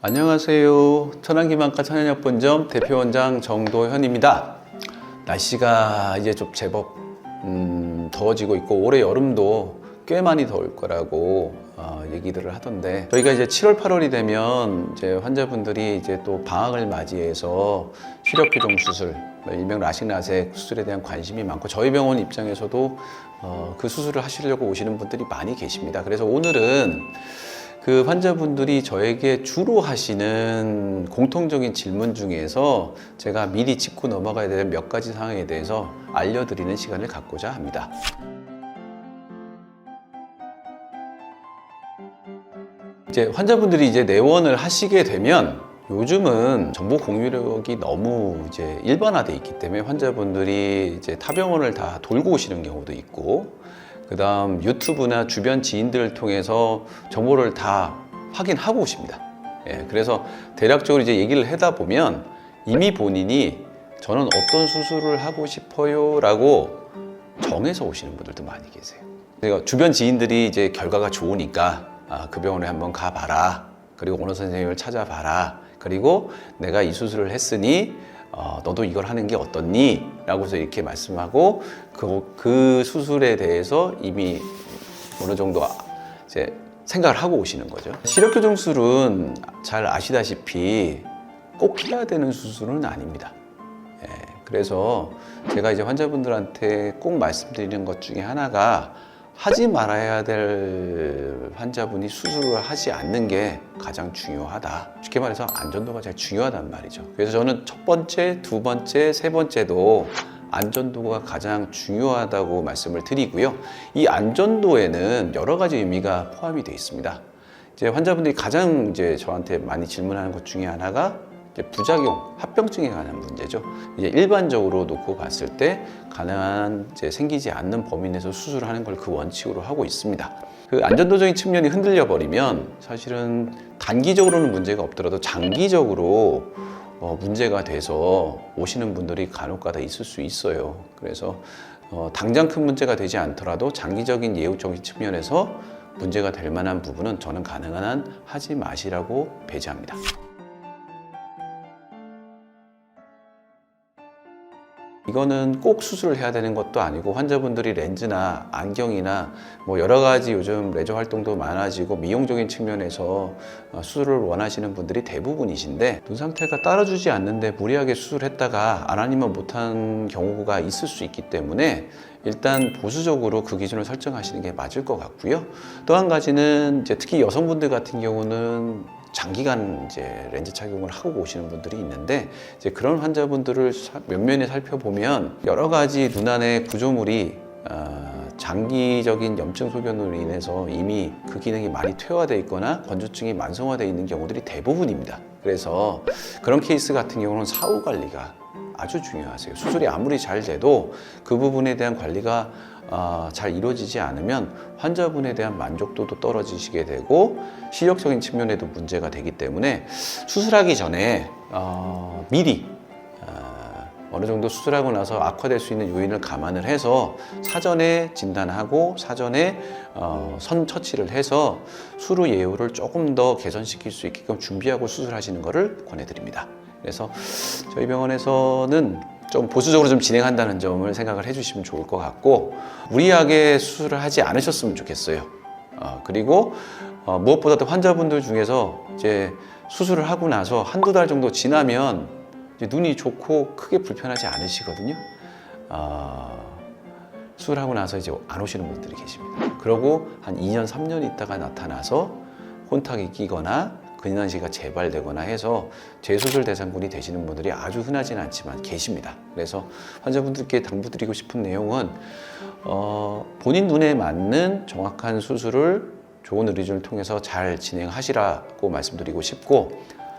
안녕하세요. 천안기만과 천연약본점 대표원장 정도현입니다. 날씨가 이제 좀 제법 더워지고 있고 올해 여름도 꽤 많이 더울 거라고 얘기들을 하던데, 저희가 이제 7월, 8월이 되면 이제 환자분들이 이제 또 방학을 맞이해서 시력교정 수술, 일명 라식라섹 수술에 대한 관심이 많고, 저희 병원 입장에서도 그 수술을 하시려고 오시는 분들이 많이 계십니다. 그래서 오늘은 그 환자분들이 저에게 주로 하시는 공통적인 질문 중에서 제가 미리 짚고 넘어가야 되는 몇 가지 사항에 대해서 알려드리는 시간을 갖고자 합니다. 이제 환자분들이 이제 내원을 하시게 되면 요즘은 정보 공유력이 너무 이제 일반화되어 있기 때문에 환자분들이 이제 타 병원을 다 돌고 오시는 경우도 있고, 그 다음 유튜브나 주변 지인들을 통해서 정보를 다 확인하고 오십니다. 그래서 대략적으로 이제 얘기를 하다 보면 이미 본인이 저는 어떤 수술을 하고 싶어요 라고 정해서 오시는 분들도 많이 계세요. 그러니까 주변 지인들이 이제 결과가 좋으니까 그 병원에 한번 가봐라, 그리고 오늘 선생님을 찾아봐라, 그리고 내가 이 수술을 했으니 너도 이걸 하는 게 어떻니? 라고 해서 이렇게 말씀하고 그 수술에 대해서 이미 어느 정도 이제 생각을 하고 오시는 거죠. 시력교정 수술은 잘 아시다시피 꼭 해야 되는 수술은 아닙니다. 그래서 제가 이제 환자분들한테 꼭 말씀드리는 것 중에 하나가, 하지 말아야 될 환자분이 수술을 하지 않는 게 가장 중요하다. 쉽게 말해서 안전도가 제일 중요하단 말이죠. 그래서 저는 첫 번째, 두 번째, 세 번째도 안전도가 가장 중요하다고 말씀을 드리고요. 이 안전도에는 여러 가지 의미가 포함이 되어 있습니다. 이제 환자분들이 가장 이제 저한테 많이 질문하는 것 중에 하나가 이제 부작용, 합병증에 관한 문제죠. 이제 일반적으로 놓고 봤을 때 가능한 이제 생기지 않는 범위 내에서 수술을 하는 걸 그 원칙으로 하고 있습니다. 그 안전도적인 측면이 흔들려 버리면 사실은 단기적으로는 문제가 없더라도 장기적으로 문제가 돼서 오시는 분들이 간혹가다 있을 수 있어요. 그래서 당장 큰 문제가 되지 않더라도 장기적인 예후적인 측면에서 문제가 될 만한 부분은 저는 가능한 한 하지 마시라고 배제합니다. 이거는 꼭 수술을 해야 되는 것도 아니고, 환자분들이 렌즈나 안경이나 뭐 여러 가지 요즘 레저 활동도 많아지고 미용적인 측면에서 수술을 원하시는 분들이 대부분이신데, 눈 상태가 따라주지 않는데 무리하게 수술했다가 안 하니면 못한 경우가 있을 수 있기 때문에 일단 보수적으로 그 기준을 설정하시는 게 맞을 것 같고요. 또 한 가지는 이제 특히 여성분들 같은 경우는 장기간 이제 렌즈 착용을 하고 오시는 분들이 있는데, 이제 그런 환자분들을 면면에 살펴보면 여러 가지 눈 안의 구조물이 장기적인 염증 소견으로 인해서 이미 그 기능이 많이 퇴화되어 있거나 건조증이 만성화되어 있는 경우들이 대부분입니다. 그래서 그런 케이스 같은 경우는 사후 관리가 아주 중요하세요. 수술이 아무리 잘 돼도 그 부분에 대한 관리가 잘 이루어지지 않으면 환자분에 대한 만족도도 떨어지시게 되고 시력적인 측면에도 문제가 되기 때문에 수술하기 전에 미리 어느 정도 수술하고 나서 악화될 수 있는 요인을 감안을 해서 사전에 진단하고 사전에 선 처치를 해서 수루 예후를 조금 더 개선시킬 수 있게끔 준비하고 수술하시는 것을 권해드립니다. 그래서 저희 병원에서는 좀 보수적으로 좀 진행한다는 점을 생각을 해주시면 좋을 것 같고, 무리하게 수술을 하지 않으셨으면 좋겠어요. 그리고 무엇보다도 환자분들 중에서 이제 수술을 하고 나서 한두 달 정도 지나면 이제 눈이 좋고 크게 불편하지 않으시거든요. 수술하고 나서 이제 안 오시는 분들이 계십니다. 그러고 한 2년, 3년 있다가 나타나서 혼탁이 끼거나 근인환시가 재발되거나 해서 재수술 대상군이 되시는 분들이 아주 흔하지는 않지만 계십니다. 그래서 환자분들께 당부드리고 싶은 내용은 본인 눈에 맞는 정확한 수술을 좋은 의료진을 통해서 잘 진행하시라고 말씀드리고 싶고,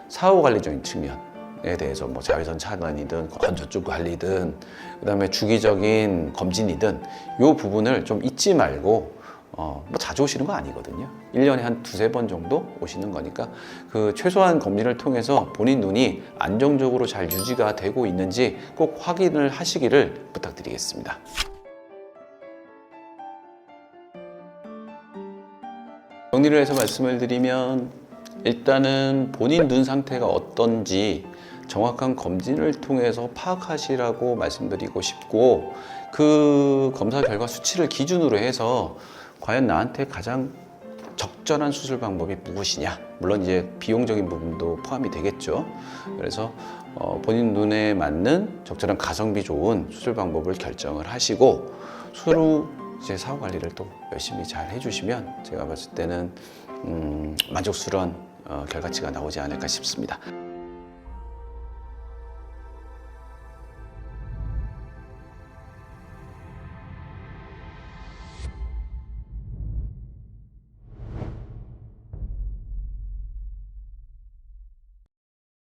사후 관리적인 측면에 대해서 뭐 자외선 차단이든 건조증 관리든 그다음에 주기적인 검진이든 이 부분을 좀 잊지 말고, 뭐 자주 오시는 거 아니거든요. 1년에 한 두세 번 정도 오시는 거니까 그 최소한 검진을 통해서 본인 눈이 안정적으로 잘 유지가 되고 있는지 꼭 확인을 하시기를 부탁드리겠습니다. 정리를 해서 말씀을 드리면 일단은 본인 눈 상태가 어떤지 정확한 검진을 통해서 파악하시라고 말씀드리고 싶고, 그 검사 결과 수치를 기준으로 해서 과연 나한테 가장 적절한 수술 방법이 무엇이냐, 물론 이제 비용적인 부분도 포함이 되겠죠. 그래서 본인 눈에 맞는 적절한 가성비 좋은 수술 방법을 결정을 하시고, 수술 후 이제 사후 관리를 또 열심히 잘 해주시면 제가 봤을 때는 만족스러운 결과치가 나오지 않을까 싶습니다.